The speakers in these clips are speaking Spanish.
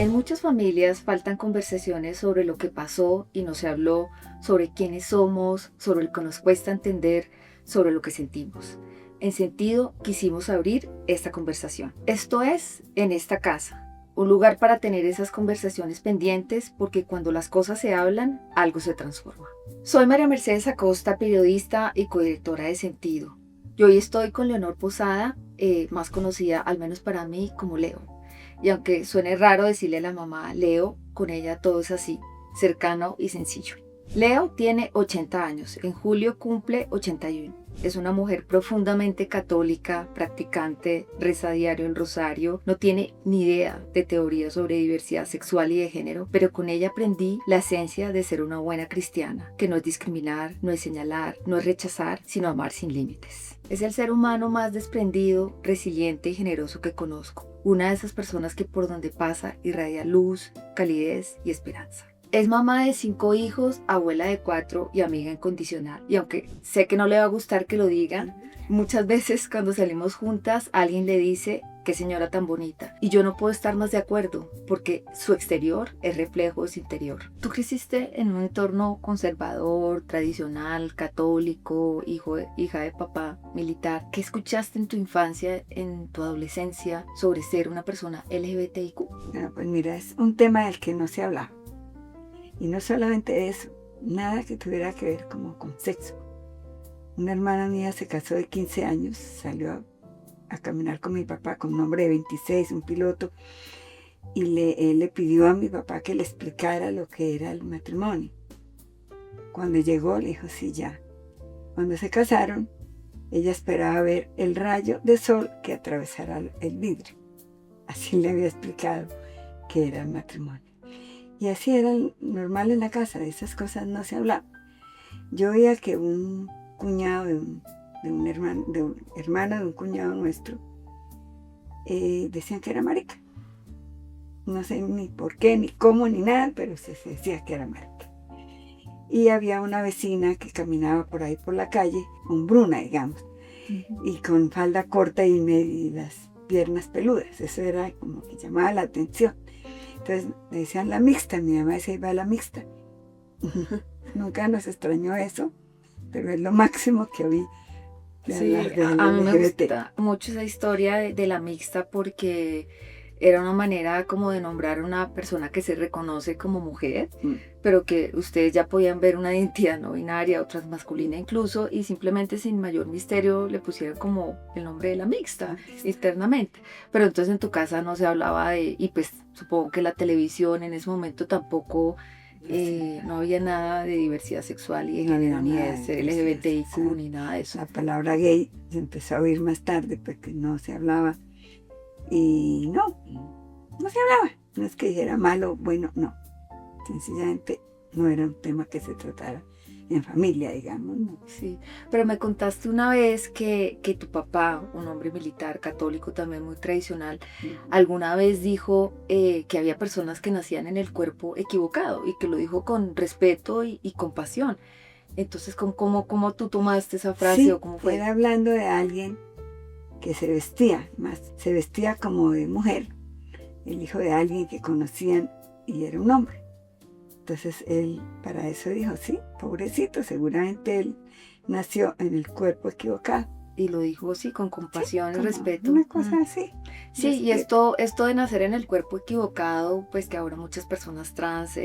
En muchas familias faltan conversaciones sobre lo que pasó y no se habló, sobre quiénes somos, sobre lo que nos cuesta entender, sobre lo que sentimos. En sentido, quisimos abrir esta conversación. Esto es En esta casa, un lugar para tener esas conversaciones pendientes porque cuando las cosas se hablan, algo se transforma. Soy María Mercedes Acosta, periodista y codirectora de Sentido. Y hoy estoy con Leonor Posada, más conocida, al menos para mí, como Leo. Y aunque suene raro decirle a la mamá Leo, con ella todo es así, cercano y sencillo. Leo tiene 80 años, en julio cumple 81. Es una mujer profundamente católica, practicante, reza a diario el rosario, no tiene ni idea de teoría sobre diversidad sexual y de género, pero con ella aprendí la esencia de ser una buena cristiana, que no es discriminar, no es señalar, no es rechazar, sino amar sin límites. Es el ser humano más desprendido, resiliente y generoso que conozco. Una de esas personas que por donde pasa irradia luz, calidez y esperanza. Es mamá de 5 hijos, abuela de 4 y amiga incondicional. Y aunque sé que no le va a gustar que lo diga, muchas veces cuando salimos juntas alguien le dice qué señora tan bonita. Y yo no puedo estar más de acuerdo porque su exterior es reflejo de su interior. Tú creciste en un entorno conservador, tradicional, católico, hija de papá militar. ¿Qué escuchaste en tu infancia, en tu adolescencia sobre ser una persona LGBTIQ? Bueno, pues mira, es un tema del que no se habla. Y no solamente eso, nada que tuviera que ver como con sexo. Una hermana mía se casó de 15 años, salió a caminar con mi papá, con un hombre de 26, un piloto, y él le pidió a mi papá que le explicara lo que era el matrimonio. Cuando llegó, le dijo, sí, ya. Cuando se casaron, ella esperaba ver el rayo de sol que atravesara el vidrio. Así le había explicado qué era el matrimonio. Y así era normal en la casa, de esas cosas no se hablaba. Yo veía que un cuñado de un hermano de un cuñado nuestro, decían que era marica. No sé ni por qué, ni cómo, ni nada, pero se decía que era marica. Y había una vecina que caminaba por ahí por la calle, con bruna, digamos, y con falda corta y las piernas peludas. Eso era como que llamaba la atención. Entonces le decían la mixta, mi mamá decía, iba a la mixta. Nunca nos extrañó eso, pero es lo máximo que oí de Sí, hablar del a mí me LGBT. gusta mucho esa historia de la mixta porque era una manera como de nombrar a una persona que se reconoce como mujer, pero que ustedes ya podían ver una identidad no binaria o transmasculina incluso, y simplemente sin mayor misterio le pusieron como el nombre de la mixta internamente. Pero entonces en tu casa no se hablaba de, y pues supongo que la televisión en ese momento tampoco, no había nada de diversidad sexual y de No había género, ni nada de de ser diversidad LGBTIQ, sexual. ni nada de eso. La palabra gay se empezó a oír más tarde porque no se hablaba. Y no se hablaba. No es que dijera malo, bueno, no. Sencillamente no era un tema que se tratara en familia, digamos, ¿no? Sí, pero me contaste una vez que tu papá, un hombre militar católico también muy tradicional, alguna vez dijo que había personas que nacían en el cuerpo equivocado y que lo dijo con respeto y compasión. Entonces, ¿cómo tú tomaste esa frase Sí, o cómo fue? era hablando de alguien que se vestía como de mujer, el hijo de alguien que conocían y era un hombre. Entonces él para eso dijo, sí, pobrecito, seguramente él nació en el cuerpo equivocado. Y lo dijo así, con compasión y Como respeto. una cosa así. Sí, y Respeto. esto de nacer en el cuerpo equivocado, pues que ahora muchas personas trans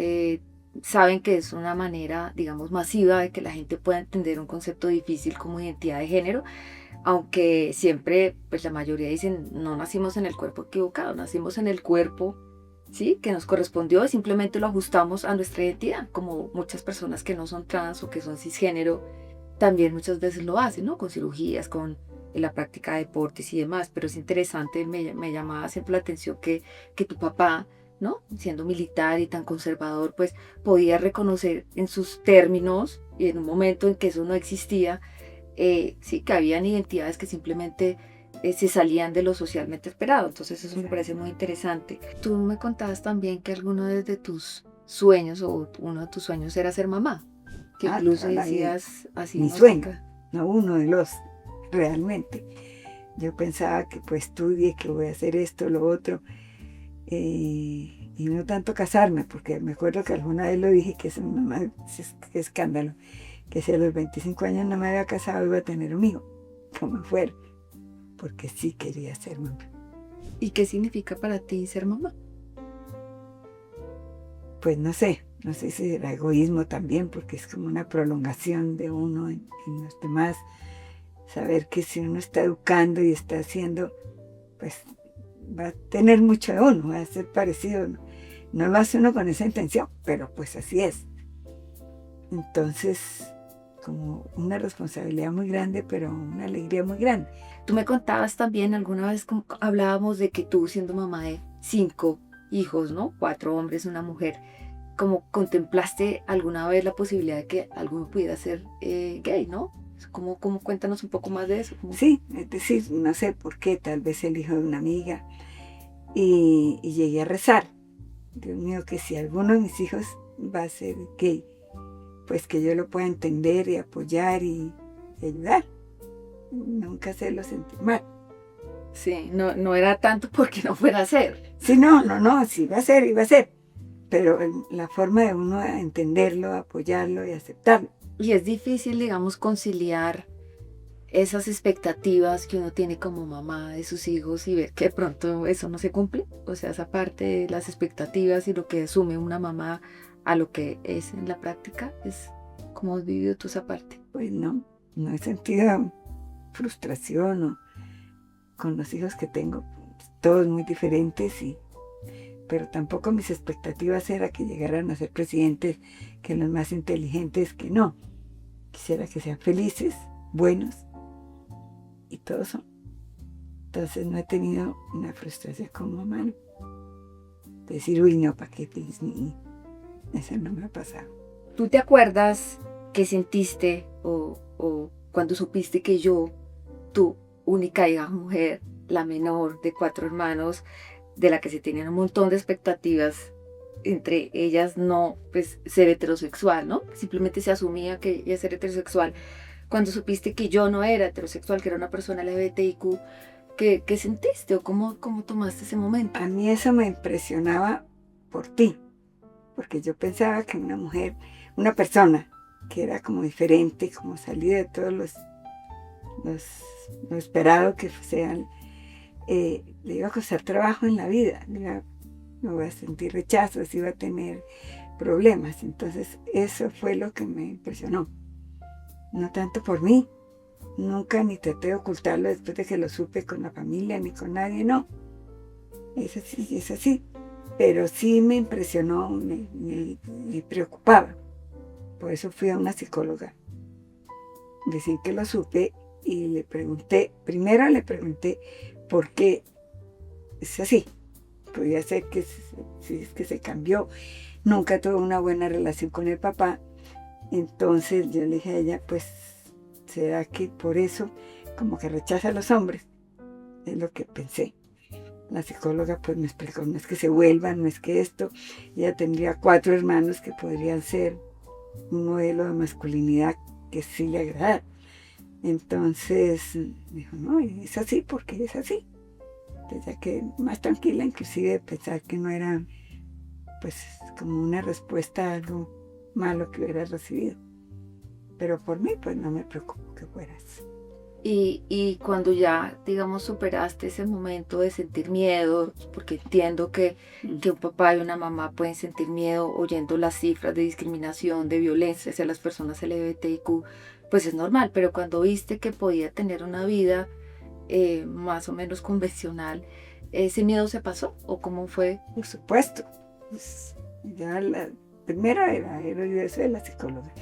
saben que es una manera, digamos, masiva de que la gente pueda entender un concepto difícil como identidad de género, aunque siempre, pues la mayoría dicen, no nacimos en el cuerpo equivocado, nacimos en el cuerpo, ¿sí?, que nos correspondió y simplemente lo ajustamos a nuestra identidad, como muchas personas que no son trans o que son cisgénero, también muchas veces lo hacen, ¿no? Con cirugías, con la práctica de deportes y demás, pero es interesante, me llamaba siempre la atención que tu papá, ¿no?, siendo militar y tan conservador, pues podía reconocer en sus términos y en un momento en que eso no existía, sí, que habían identidades que simplemente se salían de lo socialmente esperado. Entonces eso me parece muy interesante. Tú me contabas también que alguno de tus sueños o uno de tus sueños era ser mamá, que incluso decías así. Mi sueño, no uno de los, realmente. Yo pensaba que pues estudie, que voy a hacer esto, lo otro, y no tanto casarme, porque me acuerdo que alguna vez lo dije, que es qué escándalo, que si a los 25 años no me había casado iba a tener un hijo, como fuera, porque sí quería ser mamá. ¿Y qué significa para ti ser mamá? Pues no sé si era egoísmo también, porque es como una prolongación de uno en los demás, saber que si uno está educando y está haciendo, pues va a tener mucho de uno, va a ser parecido. No lo hace uno con esa intención, pero pues así es. Entonces, como una responsabilidad muy grande, pero una alegría muy grande. Tú me contabas también alguna vez, hablábamos de que tú siendo mamá de 5 hijos, ¿no? 4 hombres, una mujer, como contemplaste alguna vez la posibilidad de que alguno pudiera ser gay, ¿no? ¿Cómo cuéntanos un poco más de eso? Sí, es decir, no sé por qué, tal vez el hijo de una amiga. Y llegué a rezar. Dios mío, que si alguno de mis hijos va a ser gay, pues que yo lo pueda entender y apoyar y ayudar. Nunca hacerlo sentir mal. Sí, no era tanto porque no fuera a ser. Sí, sí, iba a ser. Pero la forma de uno entenderlo, apoyarlo y aceptarlo. Y es difícil, digamos, conciliar esas expectativas que uno tiene como mamá de sus hijos y ver que de pronto eso no se cumple. O sea, esa parte de las expectativas y lo que asume una mamá a lo que es en la práctica, es ¿cómo has vivido tú esa parte? Pues no he sentido frustración con los hijos que tengo, todos muy diferentes, pero tampoco mis expectativas era que llegaran a ser presidentes, que los más inteligentes, que no. Quisiera que sean felices, buenos, y todos son. Entonces no he tenido una frustración como mamá, ¿no? De decir, uy, no, ¿para qué? Eso no me ha pasado. ¿Tú te acuerdas qué sentiste o cuando supiste que tu única hija mujer, la menor de 4 hermanos, de la que se tenían un montón de expectativas, entre ellas no, pues, ser heterosexual, ¿no? Simplemente se asumía que iba a ser heterosexual. Cuando supiste que yo no era heterosexual, que era una persona LGBTIQ, ¿qué sentiste o cómo tomaste ese momento? A mí eso me impresionaba por ti, porque yo pensaba que una mujer, una persona que era como diferente, como salida de todos lo esperado que sean, le iba a costar trabajo en la vida, me iba a sentir rechazos, iba a tener problemas. Entonces eso fue lo que me impresionó, no tanto por mí, nunca ni traté de ocultarlo después de que lo supe con la familia ni con nadie, no, es así, pero sí me impresionó, me preocupaba. Por eso fui a una psicóloga recién que lo supe y primero le pregunté por qué es así. Podía ser que si es que se cambió, nunca tuve una buena relación con el papá. Entonces yo le dije a ella, pues, ¿será que por eso como que rechaza a los hombres? Es lo que pensé. La psicóloga pues me explicó, no es que se vuelvan, no es que esto. Ella tendría 4 hermanos que podrían ser un modelo de masculinidad que sí le agrada. Entonces dijo, no, es así porque es así. Entonces ya que más tranquila, inclusive de pensar que no era pues como una respuesta a algo malo que hubiera recibido. Pero por mí pues no me preocupo que fueras. Y cuando ya, digamos, superaste ese momento de sentir miedo, porque entiendo que un papá y una mamá pueden sentir miedo oyendo las cifras de discriminación, de violencia hacia las personas LGBTIQ, pues es normal, pero cuando viste que podía tener una vida más o menos convencional, ¿ese miedo se pasó o cómo fue? Por supuesto. Pues, ya la primera era eso de la psicóloga.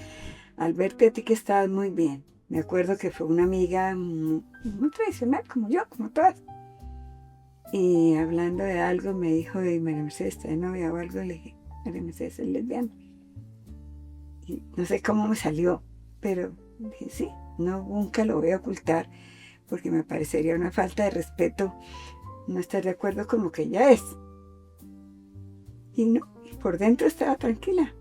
Al verte a ti que estabas muy bien. Me acuerdo que fue una amiga muy tradicional, como yo, como todas. Y hablando de algo, me dijo, y María Mercedes, ¿está de novia o algo? Le dije, María Mercedes es lesbiana. Y no sé cómo me salió, pero dije, sí, nunca lo voy a ocultar, porque me parecería una falta de respeto no estar de acuerdo con lo que ella es. Y no, y por dentro estaba tranquila.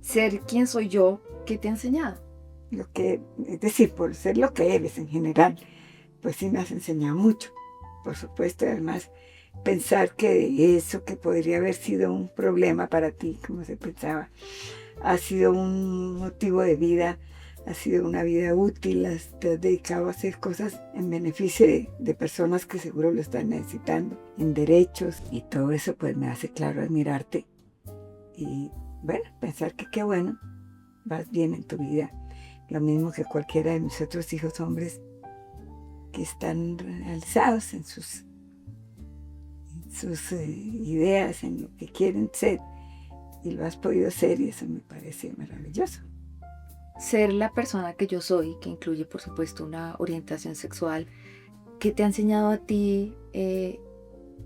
Ser quien soy yo, ¿qué te ha enseñado? Es decir, por ser lo que eres en general, pues sí me has enseñado mucho. Por supuesto, además, pensar que eso que podría haber sido un problema para ti, como se pensaba, ha sido un motivo de vida, ha sido una vida útil, te has dedicado a hacer cosas en beneficio de personas que seguro lo están necesitando, en derechos, y todo eso pues me hace claro admirarte y bueno, pensar que qué bueno, vas bien en tu vida, lo mismo que cualquiera de mis otros hijos hombres que están realizados en sus ideas, en lo que quieren ser, y lo has podido ser, y eso me parece maravilloso. Ser la persona que yo soy, que incluye por supuesto una orientación sexual, ¿qué te ha enseñado a ti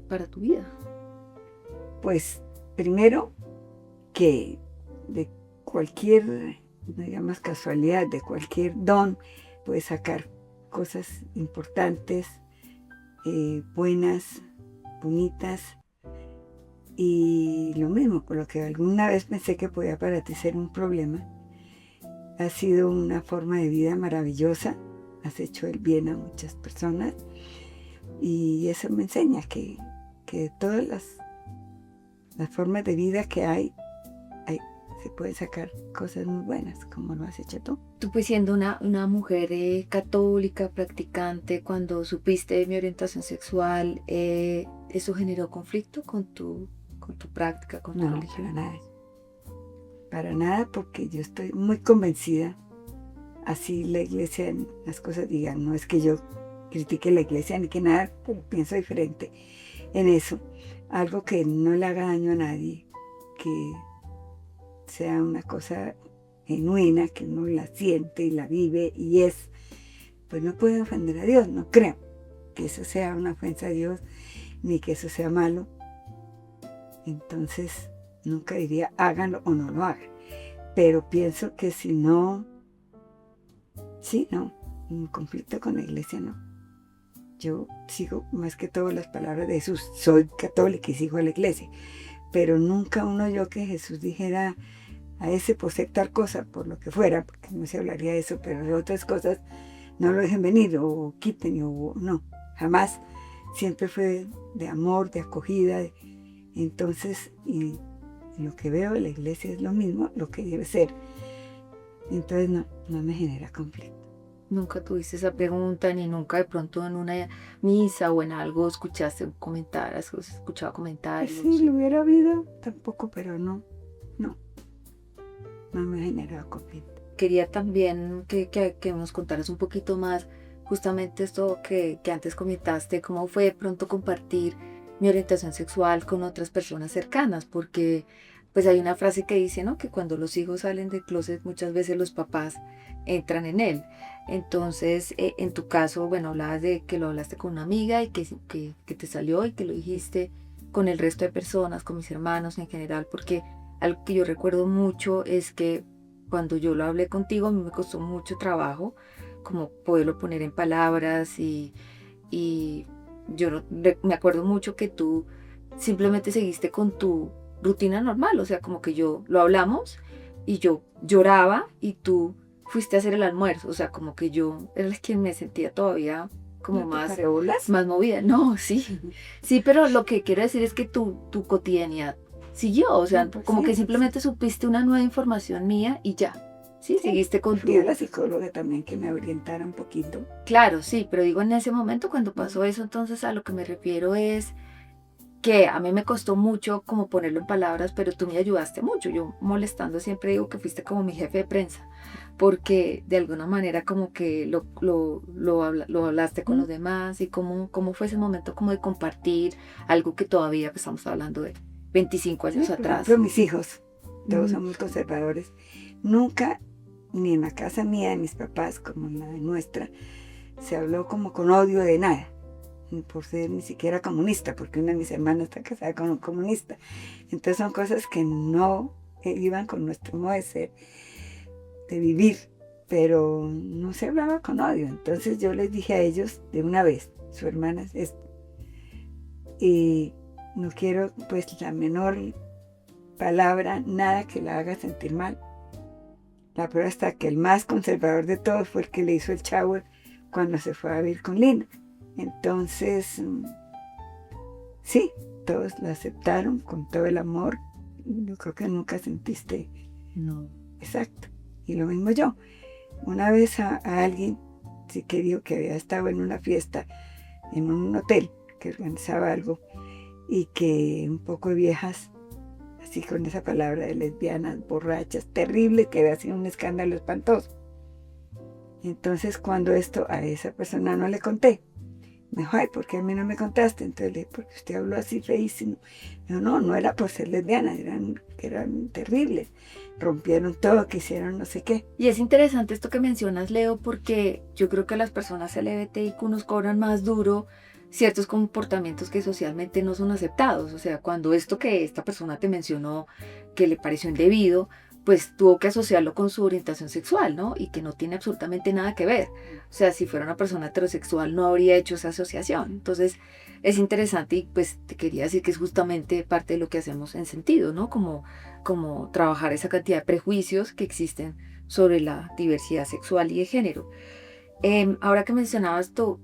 para tu vida? Pues primero que de cualquier, digamos, casualidad, de cualquier don, puedes sacar cosas importantes, buenas, bonitas, y lo mismo, por lo que alguna vez pensé que podía para ti ser un problema, ha sido una forma de vida maravillosa, has hecho el bien a muchas personas, y eso me enseña que todas las formas de vida que hay, se pueden sacar cosas muy buenas, como lo has hecho tú. Tú pues siendo una mujer católica, practicante, cuando supiste de mi orientación sexual, ¿eso generó conflicto con tu práctica, con tu No, religión? para nada, porque yo estoy muy convencida, así la iglesia, las cosas digan, no es que yo critique la iglesia ni que nada, pero pienso diferente en eso, algo que no le haga daño a nadie, que sea una cosa genuina, que uno la siente y la vive y es, pues no puede ofender a Dios, no creo que eso sea una ofensa a Dios, ni que eso sea malo. Entonces nunca diría háganlo o no lo hagan, pero pienso que si no, sí, no, en conflicto con la iglesia no. Yo sigo más que todo las palabras de Jesús, soy católica y sigo a la iglesia, pero nunca uno oyó que Jesús dijera a ese por ser tal cosa, por lo que fuera, porque no se hablaría de eso, pero de otras cosas no lo dejen venir o quiten o no, jamás. Siempre fue de amor, de acogida, entonces, y lo que veo de la iglesia es lo mismo, lo que debe ser. Entonces no me genera conflicto. Nunca tuviste esa pregunta, ni nunca de pronto en una misa o en algo escuchaste comentarios, has escuchado Pues comentarios. sí, lo hubiera habido, tampoco, pero no me ha generado conflicto. Quería también que nos contaras un poquito más justamente esto que antes comentaste, cómo fue de pronto compartir mi orientación sexual con otras personas cercanas, porque pues hay una frase que dice, ¿no? Que cuando los hijos salen del closet muchas veces los papás entran en él. Entonces, en tu caso, bueno, hablabas de que lo hablaste con una amiga y que te salió y que lo dijiste con el resto de personas, con mis hermanos en general, porque algo que yo recuerdo mucho es que cuando yo lo hablé contigo, a mí me costó mucho trabajo como poderlo poner en palabras y yo me acuerdo mucho que tú simplemente seguiste con tu rutina normal, o sea, como que yo lo hablamos y yo lloraba y tú fuiste a hacer el almuerzo, o sea, como que yo era quien me sentía todavía como ¿No te más pareolas? movida. No, sí, pero lo que quiero decir es que tu cotidianidad siguió, o sea, No, pues como sí, que simplemente supiste una nueva información mía y ya, sí, seguiste con fui a tu... la psicóloga también que me orientara un poquito. Claro, sí, pero digo en ese momento cuando pasó eso, entonces a lo que me refiero es que a mí me costó mucho como ponerlo en palabras, pero tú me ayudaste mucho. Yo molestando siempre digo que fuiste como mi jefe de prensa, porque de alguna manera como que lo hablaste con los demás y cómo fue ese momento como de compartir algo que todavía pues, estamos hablando de 25 años Por atrás. ejemplo, mis hijos, todos Mm. son muy conservadores. Nunca, ni en la casa mía de mis papás, como en la de nuestra, se habló como con odio de nada, ni por ser ni siquiera comunista, porque una de mis hermanas está casada con un comunista. Entonces son cosas que no iban con nuestro modo de ser, de vivir, pero no se hablaba con odio. Entonces yo les dije a ellos de una vez, su hermana es esto, y no quiero pues la menor palabra, nada que la haga sentir mal. La prueba está que el más conservador de todos fue el que le hizo el shower cuando se fue a vivir con Lina. Entonces, sí, todos la aceptaron con todo el amor. Yo creo que nunca sentiste. No. Exacto. Y lo mismo yo. Una vez a alguien, sí que dijo que había estado en una fiesta, en un hotel, que organizaba algo, y que un poco de viejas, así con esa palabra de lesbianas, borrachas, terribles, que había sido un escándalo espantoso. Entonces, cuando esto a esa persona no le conté, me dijo, ay, ¿por qué a mí no me contaste? Entonces le dije, porque usted habló así feísimo. Me dijo, no, no era por ser lesbiana, eran terribles. Rompieron todo, que hicieron no sé qué. Y es interesante esto que mencionas, Leo, porque yo creo que las personas LGBTIQ nos cobran más duro ciertos comportamientos que socialmente no son aceptados. O sea, cuando esto que esta persona te mencionó, que le pareció indebido, pues tuvo que asociarlo con su orientación sexual, ¿no? Y que no tiene absolutamente nada que ver. O sea, si fuera una persona heterosexual no habría hecho esa asociación. Entonces, es interesante y pues te quería decir que es justamente parte de lo que hacemos en sentido, ¿no? Como trabajar esa cantidad de prejuicios que existen sobre la diversidad sexual y de género. Ahora que mencionabas tu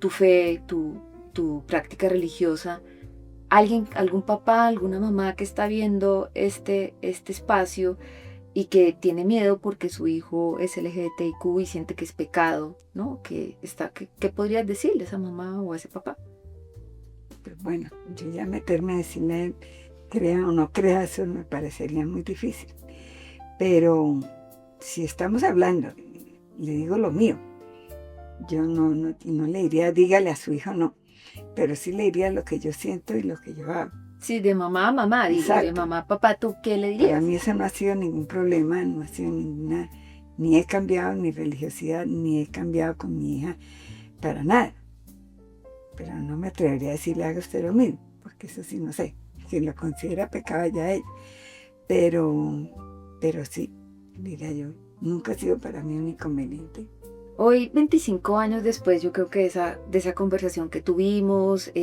fe, tu práctica religiosa, algún papá, alguna mamá que está viendo este espacio y que tiene miedo porque su hijo es LGBTIQ y siente que es pecado, ¿no? ¿Qué podrías decirle a esa mamá o a ese papá? Pero bueno, yo ya meterme a decirle a él, crea o no crea, eso me parecería muy difícil. Pero si estamos hablando, le digo lo mío, yo no le diría, dígale a su hijo no, pero sí le diría lo que yo siento y lo que yo hago. Sí, de mamá a mamá, digo, de Exacto. mamá a papá, ¿tú qué le Para dirías? mí eso no ha sido ningún problema, no ha sido ninguna, ni he cambiado mi religiosidad, ni he cambiado con mi hija, para nada. Pero no me atrevería a decirle, haga usted lo mismo, porque eso sí, no sé, si lo considera pecado ya él. Pero sí, diría yo, nunca ha sido para mí un inconveniente. Hoy, 25 años después, yo creo que de esa conversación que tuvimos,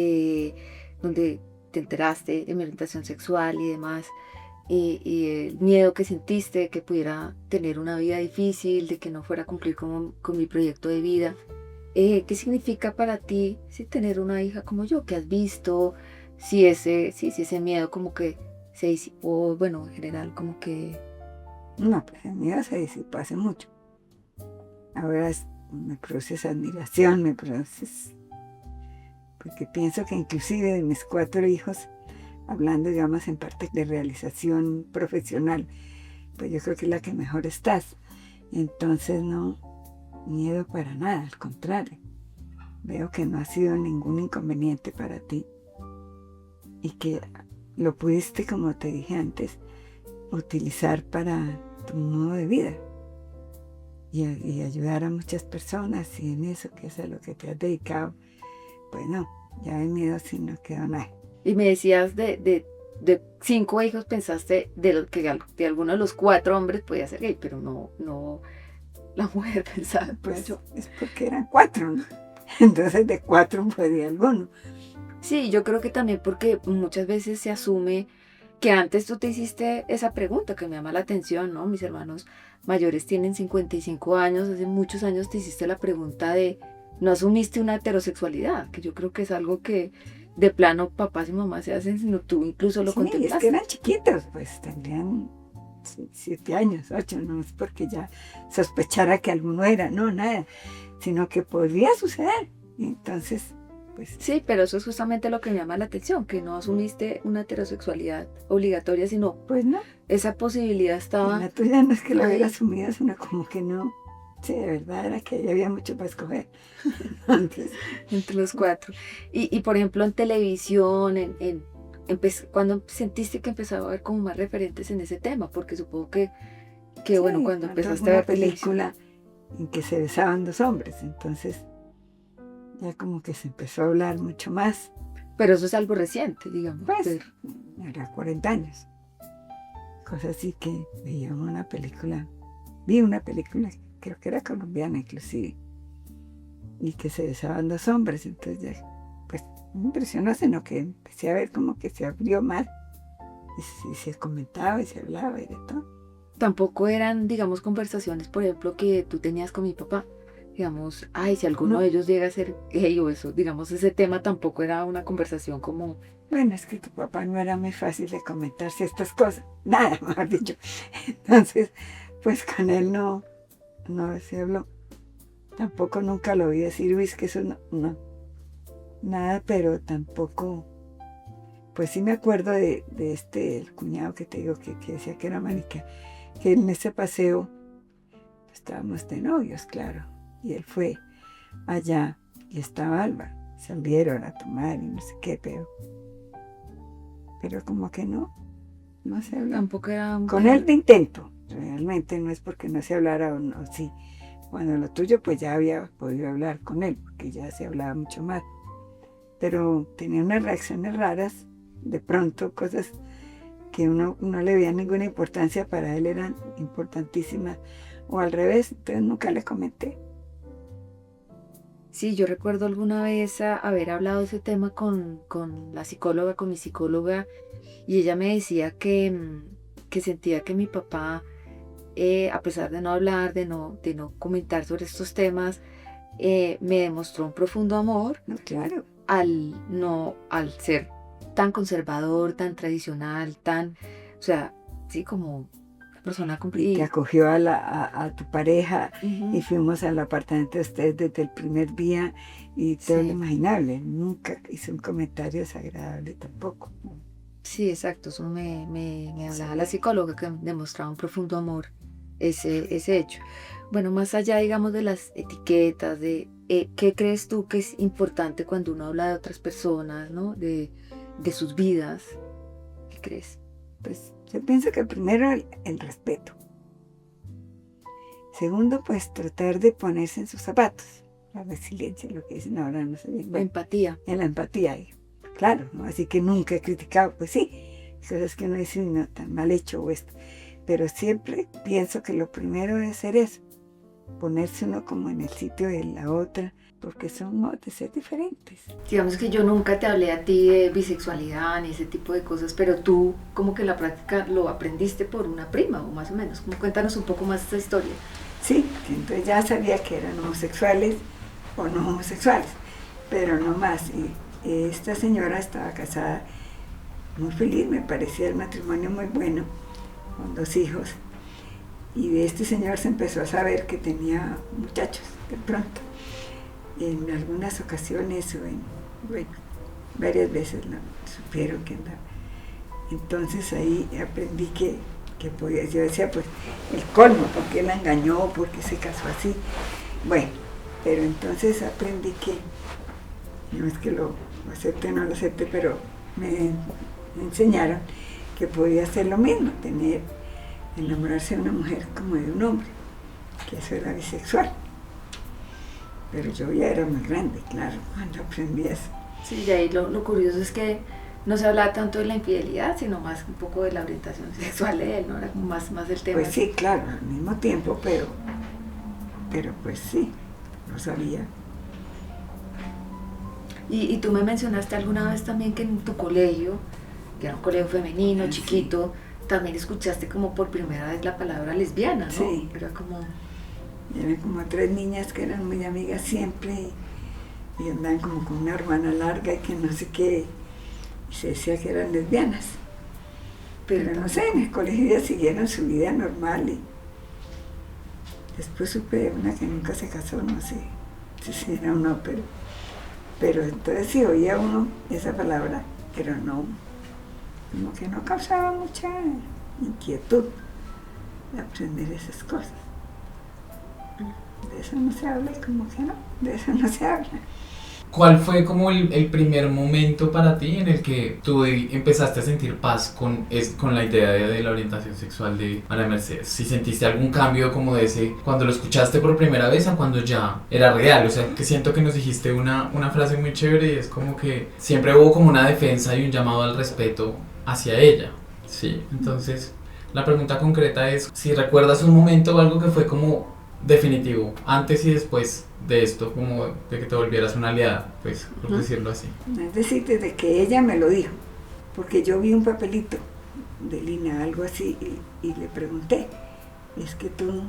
donde te enteraste de mi orientación sexual y demás, y el miedo que sentiste de que pudiera tener una vida difícil, de que no fuera a cumplir con mi proyecto de vida, ¿qué significa para ti tener una hija como yo? ¿Qué has visto? Si ese miedo como que se disipó, bueno, en general, como que... No, pues el mío se disipó hace mucho. Ahora me produce esa admiración, porque pienso que inclusive de mis 4 hijos, hablando digamos en parte de realización profesional, pues yo creo que es la que mejor estás. Entonces no, miedo para nada, al contrario. Veo que no ha sido ningún inconveniente para ti y que lo pudiste, como te dije antes, utilizar para tu modo de vida y ayudar a muchas personas, y en eso, que es a lo que te has dedicado, pues no, ya de miedo sí no quedó nada. Y me decías de 5 hijos, pensaste de alguno de los 4 hombres podía ser gay, pero no la mujer pensaba. Pues es porque eran 4, ¿no? Entonces de 4 podía alguno. Sí, yo creo que también porque muchas veces se asume que antes tú te hiciste esa pregunta que me llama la atención, ¿no? Mis hermanos mayores tienen 55 años, hace muchos años te hiciste la pregunta de no asumiste una heterosexualidad, que yo creo que es algo que de plano papás y mamás se hacen, sino tú incluso lo Sí, es contemplaste. que eran chiquitos, pues tendrían 7 años, 8, no es porque ya sospechara que alguno era, no, nada, sino que podría suceder. Y entonces, pues... Sí, pero eso es justamente lo que me llama la atención, que no asumiste una heterosexualidad obligatoria, sino pues no, esa posibilidad estaba... la tuya no es que la ahí. hubiera asumido, sino como que no. Sí, de verdad era que ahí había mucho para escoger. Antes. Entre los 4. Y por ejemplo, en televisión, cuando sentiste que empezaba a haber como más referentes en ese tema, porque supongo que Sí, bueno, cuando empezaste a una ver televisión. película en que se besaban 2 hombres, entonces ya como que se empezó a hablar mucho más. Pero eso es algo reciente, digamos. Pues, Pero- era 40 años. Cosa así que vi una película, creo que era colombiana inclusive, y que se besaban 2 hombres, entonces ya, pues me impresionó, sino que empecé a ver como que se abrió más, y se comentaba y se hablaba y de todo. Tampoco eran, digamos, conversaciones, por ejemplo, que tú tenías con mi papá. digamos, ay, si alguno No. de ellos llega a ser gay o eso, digamos, ese tema tampoco era una conversación como, Bueno, es que tu papá no era muy fácil de comentar ciertas cosas, nada, mejor dicho. Entonces, pues con él no se habló. Tampoco nunca lo oí decir, Luis, que eso no, nada, pero tampoco, pues sí me acuerdo de el cuñado que te digo que decía que era marica, que en ese paseo estábamos de novios, claro, y él fue allá y estaba Alba, salieron a tomar y no sé qué, pero como que no se habló. tampoco era un Con tema. él de intento, realmente no es porque no se hablara o no, sí. Cuando lo tuyo, pues ya había podido hablar con él, porque ya se hablaba mucho más. Pero tenía unas reacciones raras, de pronto cosas que uno no le veía ninguna importancia, para él eran importantísimas, o al revés, entonces nunca le comenté. Sí, yo recuerdo alguna vez haber hablado de ese tema con la psicóloga, con mi psicóloga, y ella me decía que sentía que mi papá, a pesar de no hablar, de no comentar sobre estos temas, me demostró un profundo amor No, claro, al ser tan conservador, tan tradicional, o sea, sí, como una persona y te cumplida. acogió a tu pareja, y fuimos al apartamento de ustedes desde el primer día, y todo lo Sí. imaginable. Nunca hizo un comentario desagradable tampoco. Sí, exacto, eso me hablaba Sí. la psicóloga, que demostraba un profundo amor ese hecho. Bueno, más allá, digamos, de las etiquetas, ¿qué crees tú que es importante cuando uno habla de otras personas, ¿no? De sus vidas? ¿Qué crees? Pues yo pienso que primero el respeto. Segundo, pues tratar de ponerse en sus zapatos. La resiliencia, lo que dicen ahora, no sé bien. Bueno, Empatía. en la empatía. Claro, ¿no? Así que nunca he criticado, pues sí, cosas que uno dice, no, tan mal hecho o esto. Pero siempre pienso que lo primero es hacer eso, ponerse uno como en el sitio de la otra, porque son modos de ser diferentes. Digamos que yo nunca te hablé a ti de bisexualidad ni ese tipo de cosas, pero tú como que la práctica lo aprendiste por una prima, o más o menos. Como cuéntanos un poco más esta historia. Sí, entonces ya sabía que eran homosexuales o no homosexuales, pero no más. Y esta señora estaba casada, muy feliz, me parecía el matrimonio muy bueno, con 2 hijos. Y de este señor se empezó a saber que tenía muchachos, de pronto. En algunas ocasiones, bueno, varias veces supieron que andaba. Entonces ahí aprendí que podía, yo decía, pues, el colmo, ¿por qué la engañó? ¿Por qué se casó así? Bueno, pero entonces aprendí que, no es que lo acepte o no lo acepte, pero me enseñaron que podía hacer lo mismo, enamorarse de una mujer como de un hombre, que eso era bisexual. Pero yo ya era muy grande, claro, cuando aprendí eso. Sí, y ahí lo curioso es que no se hablaba tanto de la infidelidad, sino más un poco de la orientación sexual de él, ¿no? Era como más el tema. Pues sí, claro, al mismo tiempo, pero pues sí, lo sabía. Y tú me mencionaste alguna vez también que en tu colegio, que era un colegio femenino, Sí. chiquito, también escuchaste como por primera vez la palabra lesbiana, ¿no? Sí. Era como... Eran como 3 niñas que eran muy amigas siempre, y andaban como con una hermana larga y que no sé qué, y se decía que eran lesbianas. Pero no sé, en el colegio ya siguieron su vida normal, y después supe de una que nunca se casó, no sé si era o no, pero entonces sí oía uno esa palabra, pero no, como que no causaba mucha inquietud de aprender esas cosas. De eso no se habla, como que no, de eso no se habla. ¿Cuál fue como el primer momento para ti en el que tú empezaste a sentir paz con la idea de la orientación sexual de María Mercedes? Si sentiste algún cambio como de ese, cuando lo escuchaste por primera vez a cuando ya era real. O sea, que siento que nos dijiste una frase muy chévere, y es como que siempre hubo como una defensa y un llamado al respeto hacia ella. Sí, entonces la pregunta concreta es si recuerdas un momento o algo que fue como definitivo, antes y después de esto, como de que te volvieras una aliada, pues, por decirlo así. Es decir, desde que ella me lo dijo, porque yo vi un papelito de Lina, algo así, y le pregunté, ¿es que tú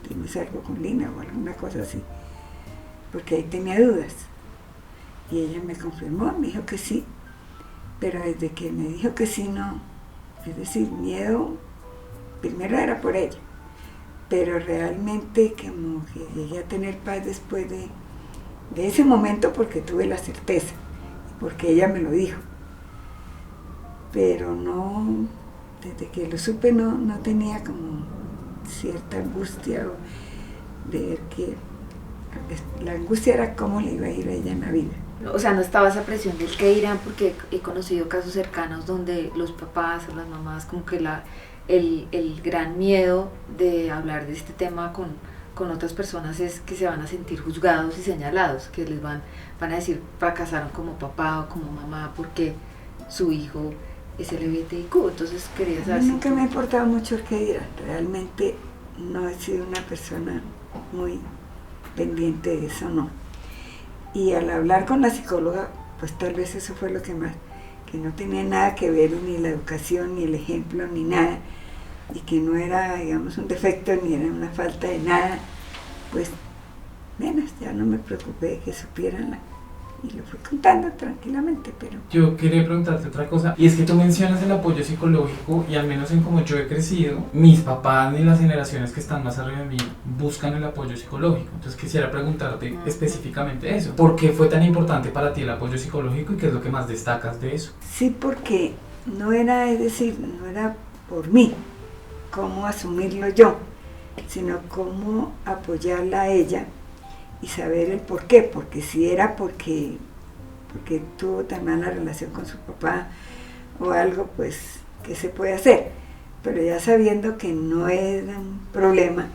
tienes algo con Lina o alguna cosa así? porque ahí tenía dudas. Y ella me confirmó, me dijo que sí, pero desde que me dijo que sí, no. Es decir, miedo, primero era por ella, pero realmente como que llegué a tener paz después de ese momento, porque tuve la certeza, porque ella me lo dijo. Pero no, desde que lo supe no tenía como cierta angustia de ver que la angustia era cómo le iba a ir a ella en la vida. O sea, no estaba esa presión del qué dirán, porque he conocido casos cercanos donde los papás o las mamás, como que el gran miedo de hablar de este tema con otras personas es que se van a sentir juzgados y señalados, que les van a decir fracasaron como papá o como mamá porque su hijo es LGBTIQ. Entonces quería saber nunca me ha importado mucho el que dirán. Realmente no he sido una persona muy pendiente de eso, no. Y al hablar con la psicóloga, pues tal vez eso fue lo que más, que no tenía nada que ver ni la educación, ni el ejemplo, ni nada, y que no era, digamos, un defecto, ni era una falta de nada, pues menos, ya no me preocupé de que supieran y lo fui contando tranquilamente, pero... Yo quería preguntarte otra cosa, y es que tú mencionas el apoyo psicológico, y al menos en como yo he crecido, mis papás ni las generaciones que están más arriba de mí buscan el apoyo psicológico. Entonces quisiera preguntarte específicamente eso. ¿Por qué fue tan importante para ti el apoyo psicológico y qué es lo que más destacas de eso? Sí, porque no era, es decir, no era por mí, cómo asumirlo yo, sino cómo apoyarla a ella y saber el por qué, porque si era porque tuvo tan mala relación con su papá o algo, pues, ¿qué se puede hacer? Pero ya sabiendo que no era un problema,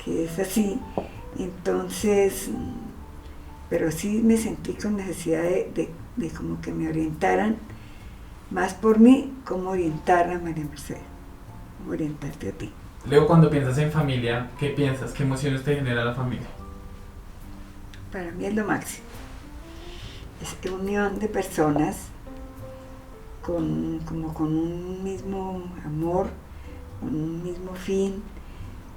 que es así, entonces, pero sí me sentí con necesidad de como que me orientaran más por mí, cómo orientar a María Mercedes, cómo orientarte a ti. Leo, cuando piensas en familia, ¿qué piensas? ¿Qué emociones te genera la familia? Para mí es lo máximo. Es unión de personas como con un mismo amor, con un mismo fin,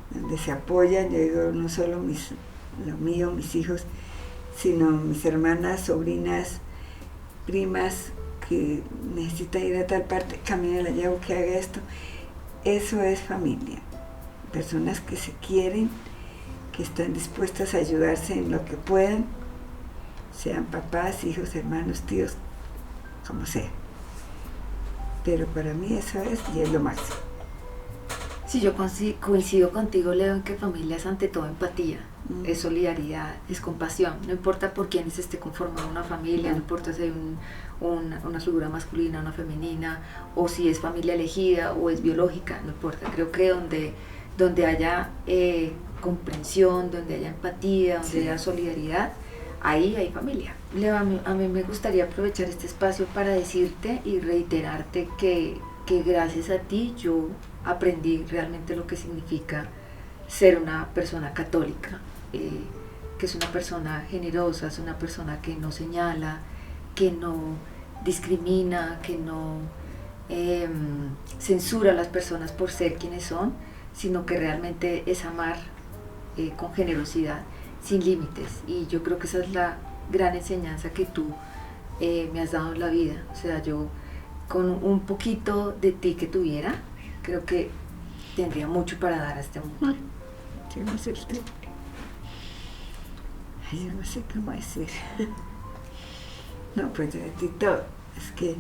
donde se apoyan. Yo digo, no solo lo mío, mis hijos, sino mis hermanas, sobrinas, primas que necesitan ir a tal parte, camina, la llevo, que haga esto. Eso es familia. Personas que se quieren, que están dispuestas a ayudarse en lo que puedan, sean papás, hijos, hermanos, tíos, como sea. Pero para mí eso es, y es lo máximo. Sí, yo coincido contigo, Leo, en que familia es ante todo empatía, es solidaridad, es compasión. No importa por quiénes esté conformada una familia, no importa si hay una figura masculina, una femenina, o si es familia elegida o es biológica, no importa. Creo que donde haya comprensión, donde haya empatía, donde haya solidaridad, ahí hay familia. Leo, a mí me gustaría aprovechar este espacio para decirte y reiterarte que gracias a ti yo aprendí realmente lo que significa ser una persona católica, que es una persona generosa, es una persona que no señala, que no discrimina, que no censura a las personas por ser quienes son, sino que realmente es amar con generosidad, sin límites. Y yo creo que esa es la gran enseñanza que tú me has dado en la vida. O sea, yo con un poquito de ti que tuviera, creo que tendría mucho para dar a este mundo. Yo no sé, yo no sé cómo decir. No, pues de ti todo. Es que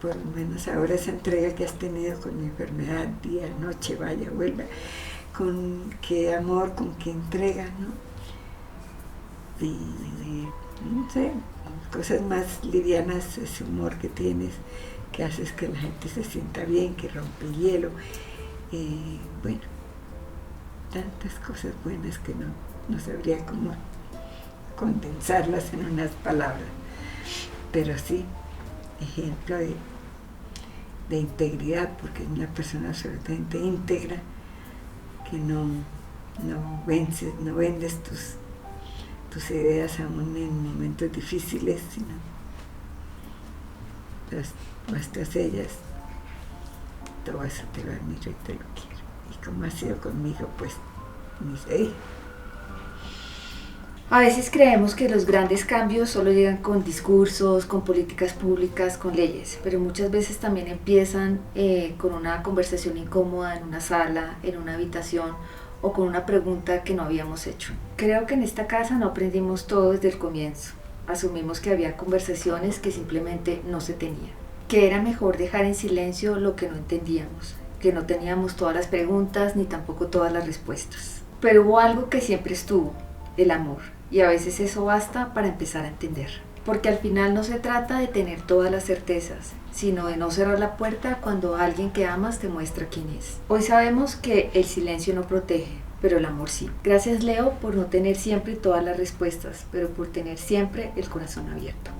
por lo menos ahora esa entrega que has tenido con mi enfermedad, día, noche, vaya, vuelva, con qué amor, con qué entrega, ¿no? Y no sé, cosas más livianas, ese humor que tienes, que haces que la gente se sienta bien, que rompe el hielo. Bueno, tantas cosas buenas que no sabría cómo condensarlas en unas palabras. Pero sí, ejemplo de integridad, porque es una persona absolutamente íntegra, que no vendes tus ideas aún en momentos difíciles, sino las muestras ellas. Todo eso te lo admiro y te lo quiero. Y como ha sido conmigo, pues ni sé. A veces creemos que los grandes cambios solo llegan con discursos, con políticas públicas, con leyes, pero muchas veces también empiezan con una conversación incómoda en una sala, en una habitación o con una pregunta que no habíamos hecho. Creo que en esta casa no aprendimos todo desde el comienzo. Asumimos que había conversaciones que simplemente no se tenían, que era mejor dejar en silencio lo que no entendíamos, que no teníamos todas las preguntas ni tampoco todas las respuestas. Pero hubo algo que siempre estuvo, el amor. Y a veces eso basta para empezar a entender. Porque al final no se trata de tener todas las certezas, sino de no cerrar la puerta cuando alguien que amas te muestra quién es. Hoy sabemos que el silencio no protege, pero el amor sí. Gracias, Leo, por no tener siempre todas las respuestas, pero por tener siempre el corazón abierto.